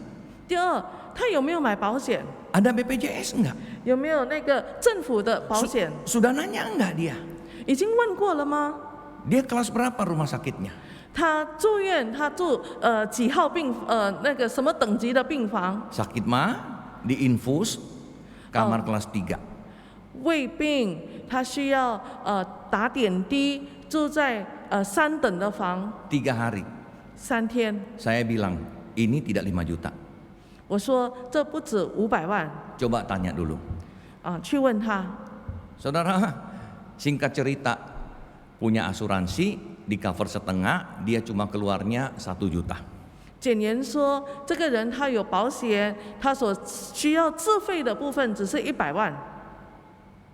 Speaker 2: 第二，他有没有买保险？
Speaker 1: Ada BPJS enggak?
Speaker 2: 有没有那个政府的保险？
Speaker 1: Sudah nanya enggak dia?
Speaker 2: 已经问过了吗？
Speaker 1: Dia kelas berapa rumah sakitnya?
Speaker 2: 他住院，他住几号病那个什么等级的病房？
Speaker 1: Sakit mah, diinfus, kamar kelas 3.
Speaker 2: 胃病，他需要打点滴，住在3等的房
Speaker 1: 3 hari.
Speaker 2: 3天。
Speaker 1: Saya bilang, ini tidak 5 juta.
Speaker 2: 我说这不止500万
Speaker 1: Coba tanya dulu.
Speaker 2: 去问他。
Speaker 1: Saudara, singkat cerita, punya asuransi, di cover setengah, dia cuma keluarnya 1 juta.
Speaker 2: 简言说，这个人他有保险，他所需要自费的部分只是100万。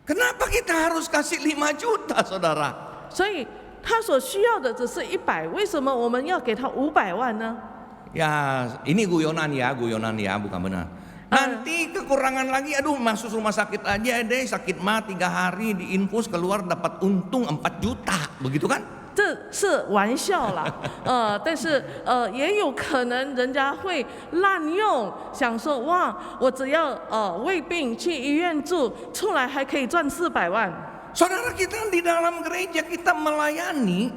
Speaker 1: Kenapa kita harus kasih 5 juta, saudara?
Speaker 2: 所以他所需要的只是100，为什么我们要给他500万呢？
Speaker 1: Ya, ini guyonan ya, bukan benar. Nanti kekurangan lagi, aduh masuk rumah sakit aja deh, sakit mah 3 hari diinfus keluar dapat untung 4 juta, begitu kan?
Speaker 2: 这是玩笑啦，但是也有可能人家会滥用，想说哇，我只要胃病去医院住，出来还可以赚400万。
Speaker 1: Saudara, kita di dalam gereja kita melayani,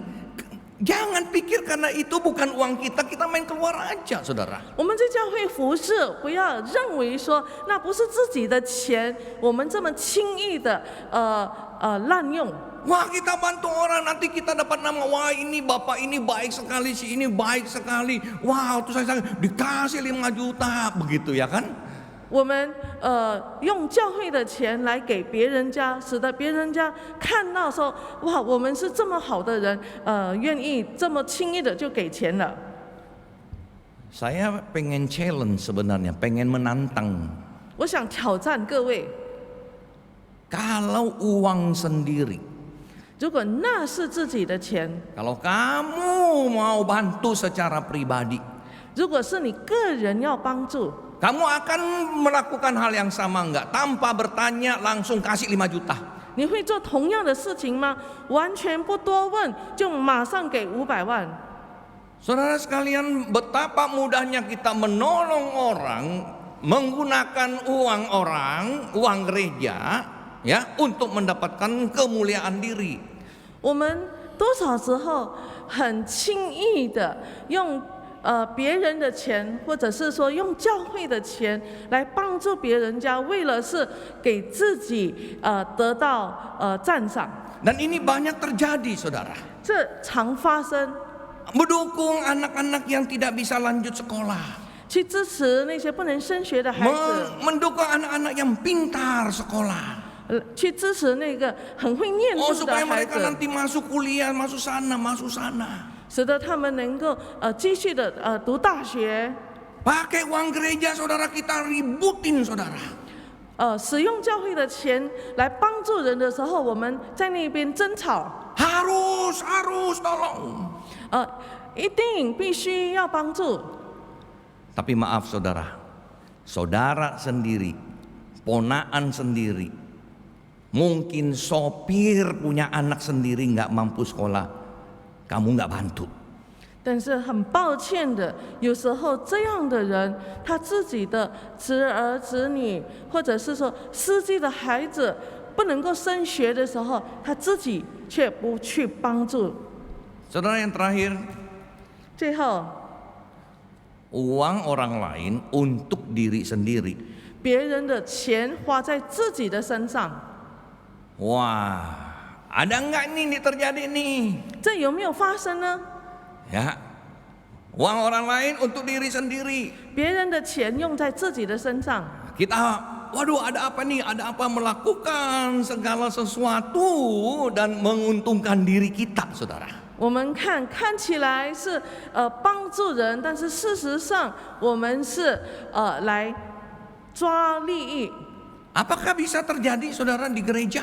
Speaker 1: jangan pikir karena itu bukan uang kita, kita main keluar aja, saudara.
Speaker 2: 我们在教会服侍，不要认为说那不是自己的钱，我们这么轻易的滥用。
Speaker 1: Wah, kita bantu orang, nanti kita dapat nama, wah ini bapak ini baik sekali, si ini baik sekali. Wah, itu saya dikasih 5 juta, begitu ya kan?
Speaker 2: 我们用教会的钱来给别人家，使得别人家看到说，哇，我们是这么好的人，愿意这么轻易的就给钱了。
Speaker 1: Saya pengen challenge sebenarnya, pengen menantang.
Speaker 2: 我想挑战各位，
Speaker 1: Kalau uang sendiri,
Speaker 2: 如果那是自己的钱，
Speaker 1: kalau kamu mau bantu secara pribadi,
Speaker 2: 如果是你个人要帮助，
Speaker 1: kamu akan melakukan hal yang sama enggak? Tanpa bertanya langsung kasih 5 juta.
Speaker 2: 你会做同样的事情吗？完全不多问，就马上给500万。
Speaker 1: Saudara sekalian, betapa mudahnya kita menolong orang menggunakan uang orang, uang gereja, ya, untuk mendapatkan kemuliaan diri.
Speaker 2: 我们多少时候很轻易的用别人的钱，或者是说用教会的钱来帮助别人家，为了是给自己得到赞赏。
Speaker 1: Dan ini banyak terjadi, saudara.
Speaker 2: 这常发生，
Speaker 1: Mendukung anak-anak yang tidak bisa lanjut sekolah.
Speaker 2: 去支持那些不能升学的孩子，
Speaker 1: Mendukung anak-anak yang pintar sekolah.
Speaker 2: 去支持那个很会念
Speaker 1: Oh,
Speaker 2: 书的
Speaker 1: supaya
Speaker 2: 孩
Speaker 1: mereka
Speaker 2: 子，
Speaker 1: nanti masuk kuliah, masuk sana.
Speaker 2: 使得他们能够继续的读大学。
Speaker 1: Pakai uang gereja, saudara, kita ributin, saudara.
Speaker 2: 使用教会的钱来帮助人的时候，我们在那边争吵，
Speaker 1: Harus, tolong.
Speaker 2: 一定必须要帮助。
Speaker 1: Tapi maaf, saudara, saudara sendiri, ponaan sendiri, mungkin sopir punya anak sendiri nggak mampu sekolah, kamu nggak bantu.
Speaker 2: 但是很抱歉的，有时候这样的人，他自己的侄儿侄女，或者是说司机的孩子不能够升学的时候，他自己却不去帮助。
Speaker 1: Saudara, yang terakhir,
Speaker 2: 最后，
Speaker 1: uang orang lain untuk diri sendiri.
Speaker 2: 别人的钱花在自己的身上，
Speaker 1: Wah, ada nggak ini terjadi nih?
Speaker 2: 这有没有发生呢？
Speaker 1: Ya, uang orang lain untuk diri sendiri.
Speaker 2: 别人的钱用在自己的身上，
Speaker 1: Kita, waduh, ada apa nih? Ada apa? Melakukan segala sesuatu dan menguntungkan diri kita, saudara.
Speaker 2: 我们看起来是帮助人，但是事实上我们是来抓利益。
Speaker 1: Apakah bisa terjadi, saudara, di gereja?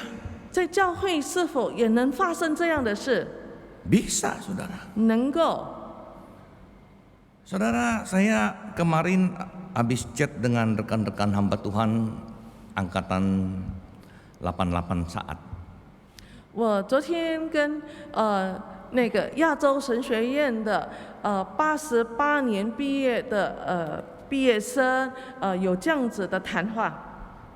Speaker 2: 在教会是否也能发生这样的事？
Speaker 1: Bisa, saudara.
Speaker 2: 能够。
Speaker 1: Saudara, saya kemarin habis chat dengan rekan-rekan hamba Tuhan angkatan 88 saat.
Speaker 2: 我昨天跟那个亚洲神学院的88年毕业的毕业生有这样子的谈话。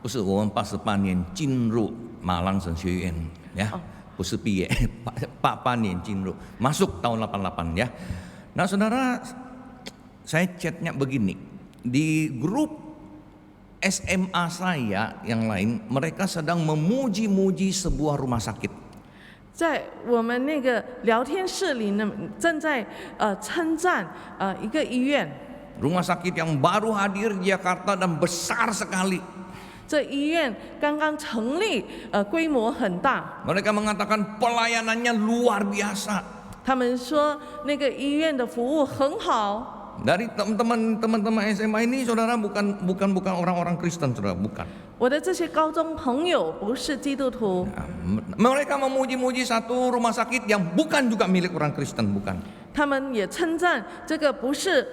Speaker 1: 不是我们88年进入马lang神学院ya, 不是毕业，88年进入masuk tahun 88 ya. Nah, saudara, saya chatnya begini, di grup SMA saya yang lain, mereka sedang memuji-muji sebuah rumah sakit.
Speaker 2: 在我们那个聊天室里呢，正在称赞一个医院。
Speaker 1: Rumah sakit yang baru hadir di Jakarta dan besar sekali.
Speaker 2: 这医院刚刚成立，规模很大。
Speaker 1: Mereka mengatakan pelayanannya luar biasa.
Speaker 2: 他们说那个医院的服务很好。
Speaker 1: Dari teman-teman SMA ini, saudara, bukan orang-orang Kristen, saudara, bukan.
Speaker 2: 我的这些高中朋友不是基督徒，
Speaker 1: Mereka memuji-muji satu rumah sakit yang bukan juga milik orang Kristen, bukan.
Speaker 2: 他们也称赞这个不是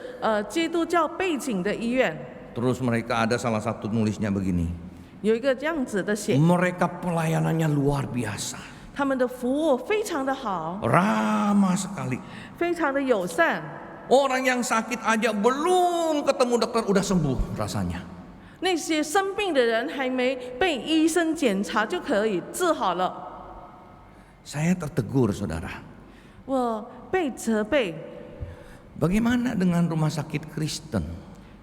Speaker 2: 基督教背景的医院。
Speaker 1: Terus mereka ada salah satu nulisnya begini.
Speaker 2: 有一个这样子的写，
Speaker 1: Mereka pelayanannya luar biasa.
Speaker 2: 他们的服务非常的好，
Speaker 1: Ramah sekali.
Speaker 2: 非常的友善。
Speaker 1: Orang yang sakit aja belum ketemu dokter udah sembuh rasanya.
Speaker 2: 那些生病的人还没被医生检查就可以治好了。
Speaker 1: Saya tertegur, saudara.
Speaker 2: 我被责备，
Speaker 1: Bagaimana dengan rumah sakit Kristen?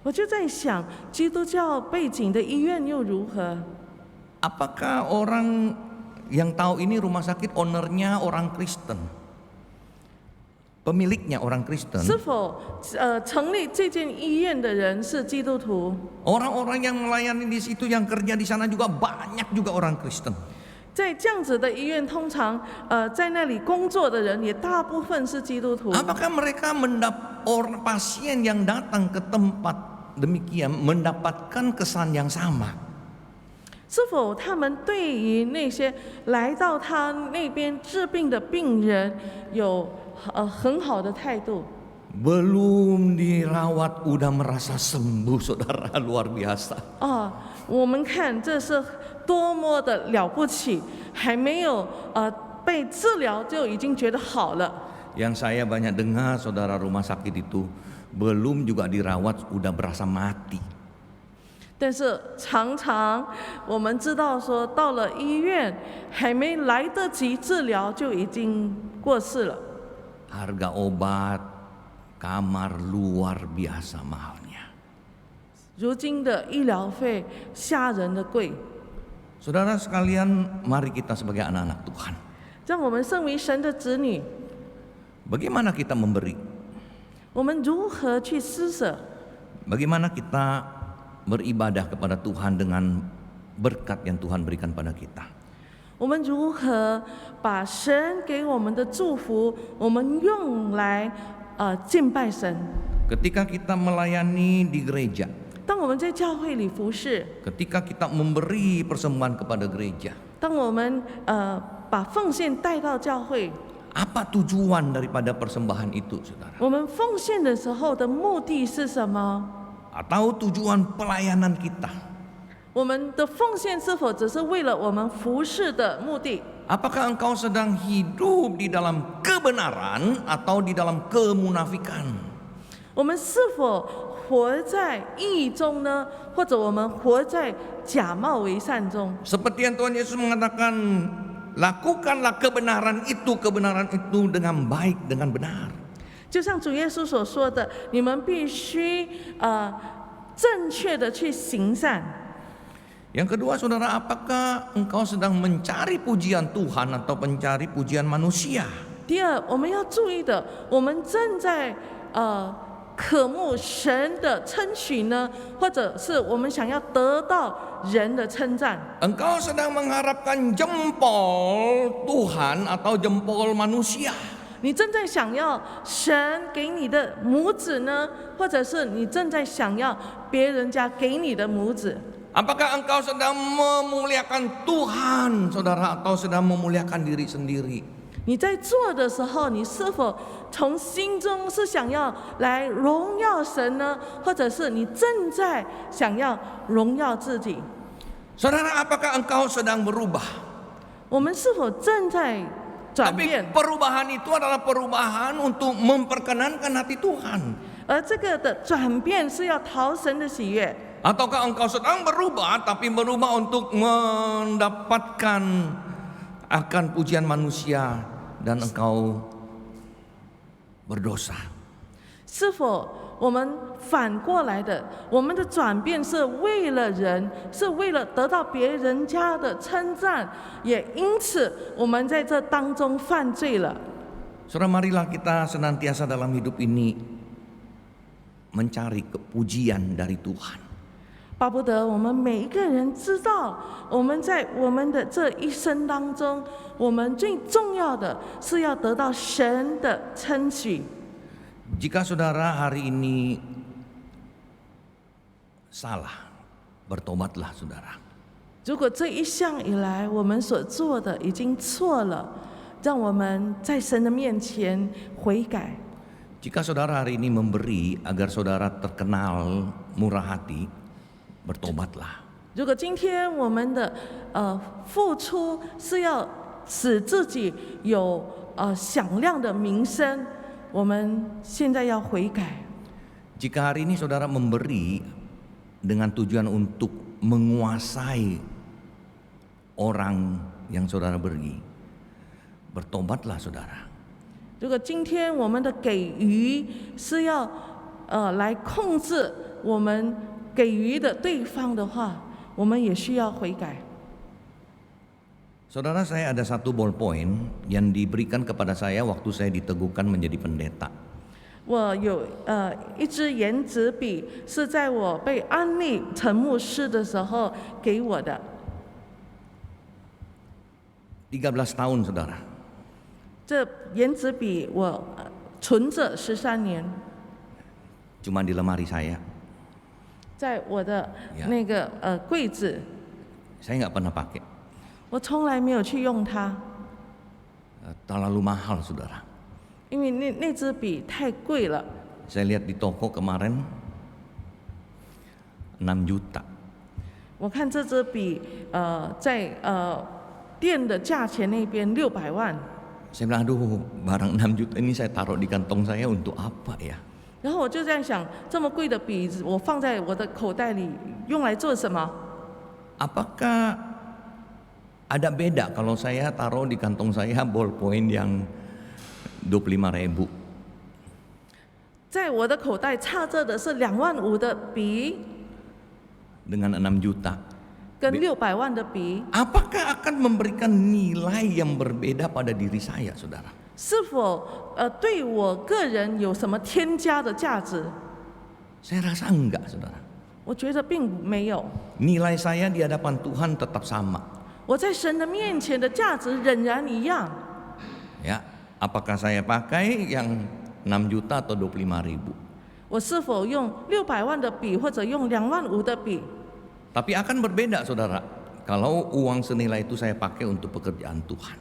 Speaker 2: 我就在想，基督教背景的医院又如何？
Speaker 1: Apakah orang yang tahu ini rumah sakit ownernya orang Kristen? Pemiliknya orang Kristen?
Speaker 2: 是否成立这间医院的人是基督徒？
Speaker 1: Orang-orang yang melayani di situ, yang kerja di sana juga banyak juga orang Kristen.
Speaker 2: 在这样子的医院，通常在那里工作的人也大部分是基督徒。
Speaker 1: Apakah mereka orang pasien yang datang ke tempat demikian mendapatkan kesan yang sama?
Speaker 2: 是否他们对于那些来到他那边治病的病人有很好的态度？
Speaker 1: Belum dirawat udah merasa sembuh, saudara, luar biasa.
Speaker 2: 我们看这是多么的了不起，还没有被治疗就已经觉得好了。
Speaker 1: Yang saya banyak dengar, saudara, rumah sakit itu belum juga dirawat udah berasa mati.
Speaker 2: 但是常常我们知道说，到了医院还没来得及治疗就已经过世了。
Speaker 1: Harga obat, kamar luar biasa mahalnya.
Speaker 2: 如今的医疗费吓人的贵，
Speaker 1: Saudara sekalian, mari kita sebagai anak-anak Tuhan,
Speaker 2: 让我们身为神的子女，
Speaker 1: bagaimana kita memberi?
Speaker 2: 我们如何去施舍？
Speaker 1: Bagaimana kita beribadah kepada Tuhan dengan berkat yang Tuhan berikan pada kita?
Speaker 2: 我们如何把神给我们的祝福，我们用来敬拜神？
Speaker 1: Ketika kita melayani di gereja,
Speaker 2: 当我们在教会里服侍，
Speaker 1: ketika kita memberi persembahan kepada gereja,
Speaker 2: 当我们把奉献带到教会，
Speaker 1: apa tujuan daripada persembahan itu, saudara?
Speaker 2: 我们奉献的时候的目的是什么？
Speaker 1: Atau tujuan pelayanan kita?
Speaker 2: 我们的奉献是否只是为了我们服侍的目的？
Speaker 1: Apakah engkau sedang hidup di dalam kebenaran atau di dalam kemunafikan?
Speaker 2: 我们是否活在义中呢？或者我们活在假冒为善中？
Speaker 1: Seperti yang Tuhan Yesus mengatakan, lakukanlah kebenaran itu dengan baik, dengan benar.
Speaker 2: 就像主耶稣所说的，你们必须正确的去行善。
Speaker 1: Yang kedua, saudara, apakah engkau sedang mencari pujian Tuhan atau mencari pujian manusia?
Speaker 2: 第二，我们要注意的，我们正在渴慕神的称许呢，或者是我们想要得到人的称赞。
Speaker 1: Engkau sedang mengharapkan jempol Tuhan atau jempol manusia?
Speaker 2: 你正在想要神给你的拇指呢，或者是你正在想要别人家给你的拇指？
Speaker 1: Apakah engkau sedang memuliakan Tuhan, saudara, atau sedang memuliakan diri sendiri?
Speaker 2: 你在做的时候，你是否从心中是想要来荣耀神呢，或者是你正在想要荣耀自己？
Speaker 1: Saudara, apakah engkau sedang berubah?
Speaker 2: 我们是否正在转
Speaker 1: Tapi
Speaker 2: 变？
Speaker 1: perubahan itu adalah perubahan untuk memperkenankan hati Tuhan.
Speaker 2: 而这个的转变是要讨神的喜悦。
Speaker 1: Ataukah engkau sedang berubah, tapi berubah untuk mendapatkan akan pujian manusia dan engkau berdosa?
Speaker 2: 是否我们反过来的，我们的转变是为了人，是为了得到别人家的称赞，也因此我们在这当中犯罪了。
Speaker 1: Saudara, marilah kita senantiasa dalam hidup ini mencari kepujian dari Tuhan.
Speaker 2: 巴不得我们每一个人知道，我们在我们的这一生当中，我们最重要的是要得到神的称许。
Speaker 1: Jika saudara hari ini salah, bertobatlah saudara.
Speaker 2: 如果这一向以来我们所做的已经错了，让我们在神的面前悔改。
Speaker 1: Jika saudara hari ini memberi agar saudara terkenal murah hati, bertobatlah.
Speaker 2: 如果今天我们的付出是要使自己有响亮的名声，我们现在要悔改。
Speaker 1: Jika hari ini saudara memberi dengan tujuan untuk menguasai orang yang saudara beri, bertobatlah saudara.
Speaker 2: 如果今天我们的给予是要来控制我们给予的对方的话，我们也需要悔改。
Speaker 1: Saudara, saya ada satu ballpoint yang diberikan kepada saya waktu saya diteguhkan menjadi pendeta.
Speaker 2: 我有一支颜值笔，是在我被安立成牧师的时候给我的。
Speaker 1: 13 tahun saudara.
Speaker 2: 这颜值笔我存着13年，
Speaker 1: Cuma di lemari saya.
Speaker 2: 在我的那个柜子，
Speaker 1: Saya nggak pernah pakai.
Speaker 2: 我从来没有去用它，
Speaker 1: Terlalu mahal saudara.
Speaker 2: 因为那支笔太贵了。
Speaker 1: Saya lihat di toko kemarin 6 juta.
Speaker 2: 我看这支笔在店的价钱那边600万。
Speaker 1: Saya bilang, aduh, barang 6 juta ini saya taruh di kantong saya untuk apa ya?
Speaker 2: 然后我就在想，这么贵的笔子，我放在我的口袋里，用来做什么？
Speaker 1: Apakah ada beda kalau saya taruh di kantong saya ballpoint yang 25.000?
Speaker 2: 在我的口袋插着的是25000的笔，
Speaker 1: dengan 6 juta.
Speaker 2: 跟600万的笔，
Speaker 1: Apakah akan memberikan nilai yang berbeda pada diri saya, saudara?
Speaker 2: 是否对我个人有什么添加的价值？
Speaker 1: Saya rasa enggak, saudara.
Speaker 2: 我觉得并没有。
Speaker 1: Nilai saya di hadapan Tuhan tetap sama.
Speaker 2: 我在神的面前的价值仍然一样。
Speaker 1: Ya, apakah saya pakai yang 6 juta atau 25.000?
Speaker 2: 我是否用600万的笔，或者用25000的笔？
Speaker 1: Tapi akan berbeda, saudara, kalau uang senilai itu saya pakai untuk pekerjaan Tuhan.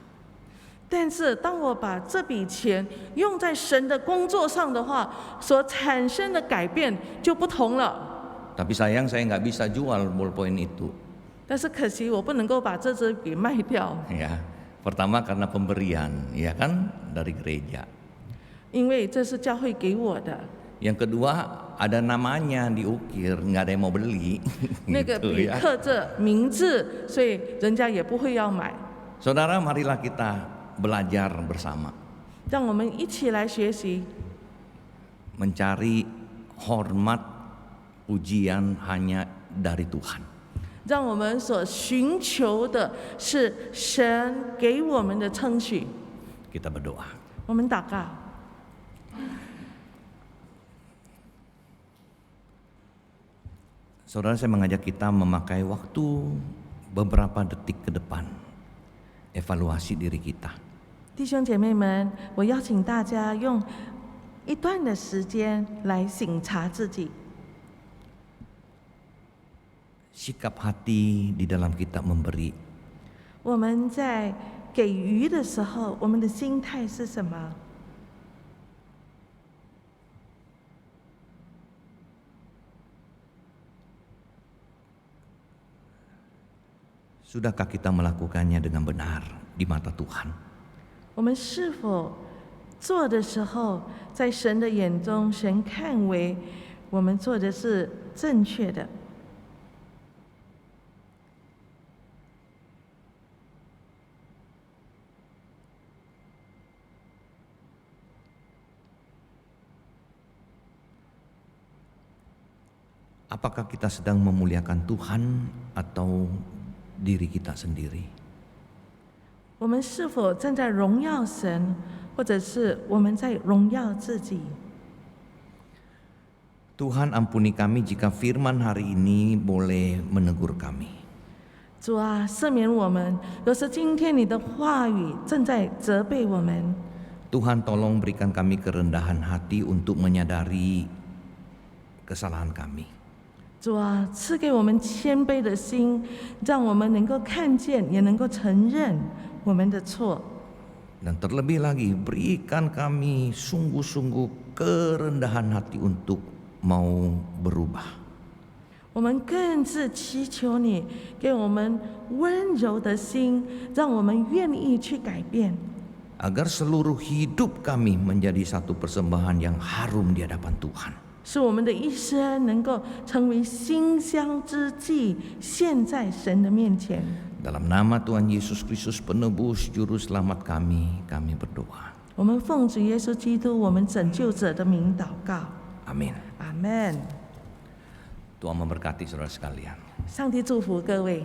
Speaker 2: 但是当我把这笔钱用在神的工作上的话，所产生的改变就不同了。
Speaker 1: Tapi sayang saya nggak bisa jual ballpoint itu.
Speaker 2: 但是可惜我不能够把这支笔卖掉，
Speaker 1: Ya, pertama karena pemberian, ya kan, dari gereja.
Speaker 2: 因为这是教会给我的。
Speaker 1: Yang kedua ada namanya diukir, nggak ada yang mau beli.
Speaker 2: 那个
Speaker 1: Gitu
Speaker 2: 笔
Speaker 1: ya.
Speaker 2: 刻着名字，所以人家也不会要买。
Speaker 1: Saudara, marilah kita belajar bersama
Speaker 2: 让我们一起来学习，
Speaker 1: mencari hormat, pujian hanya dari Tuhan.
Speaker 2: 让我们所寻求的是神给我们的称许。
Speaker 1: Kita berdoa.
Speaker 2: 我们祷告。
Speaker 1: Saudara, saya mengajak kita memakai waktu beberapa detik ke depan, evaluasi diri kita.
Speaker 2: 弟兄姐妹们，我邀请大家用一段的时间来省察自己，
Speaker 1: Sikap hati di dalam kita memberi.
Speaker 2: 我们在给予的时候，我们的心态是什么？
Speaker 1: Sudahkah kita melakukannya dengan benar di mata Tuhan?
Speaker 2: 我们是否做的时候，在神的眼中，神看为我们做的是正确的？
Speaker 1: Apakah kita sedang memuliakan Tuhan atau diri kita sendiri?
Speaker 2: 我们是否正在荣耀神，或者是我们在荣耀自己？
Speaker 1: Tuhan, ampuni kami jika firman hari ini boleh menegur kami.
Speaker 2: 主啊，赦免我们，若是今天你的话语正在责备我们，
Speaker 1: Tuhan, tolong berikan kami kerendahan hati untuk menyadari kesalahan kami.
Speaker 2: 主啊，赐给我们谦卑的心，让我们能够看见，也能够承认我们的错。
Speaker 1: Dan terlebih lagi berikan kami sungguh-sungguh kerendahan hati untuk mau berubah.
Speaker 2: 我们更是祈求你给我们温柔的心，让我们愿意去改变，
Speaker 1: Agar seluruh hidup kami menjadi satu persembahan yang harum di hadapan Tuhan.
Speaker 2: 使我们的一生能够成为馨香之祭，献在神的面前。
Speaker 1: Dalam nama Tuhan Yesus Kristus penebus juru selamat kami berdoa.
Speaker 2: 我们奉主耶稣基督我们拯救者的名祷告，
Speaker 1: Amin.
Speaker 2: 阿门。
Speaker 1: Tuhan memberkati saudara sekalian.
Speaker 2: 上帝祝福各位。